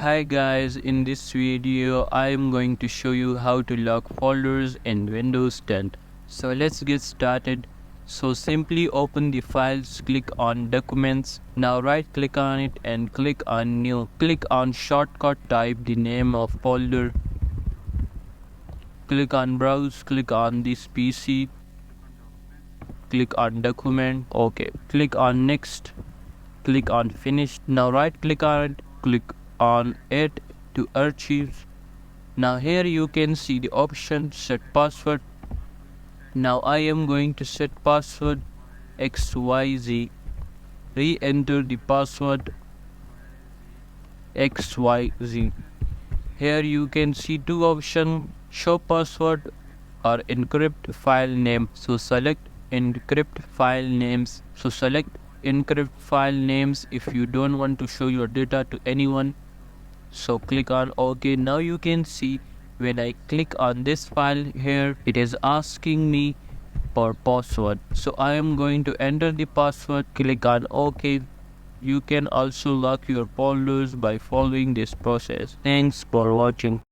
Hi guys, in this video I am going to show you how to lock folders in Windows 10. So let's get started. So simply open the files, click on documents. Now right click on it and click on new. Click on shortcut, type the name of folder. Click on browse, click on this PC. Click on document. Okay, click on next. Click on finish. Now right click on it, click on add to archives. Now here you can see the option set password. Now I am going to set password XYZ. Re-enter the password XYZ. Here you can see two options, show password or encrypt file name. So select encrypt file names. So select encrypt file names if you don't want to show your data to anyone. So click on OK. Now you can see when I click on this file here, it is asking me for password. So I am going to enter the password. Click on OK. You can also lock your folders by following this process. Thanks for watching.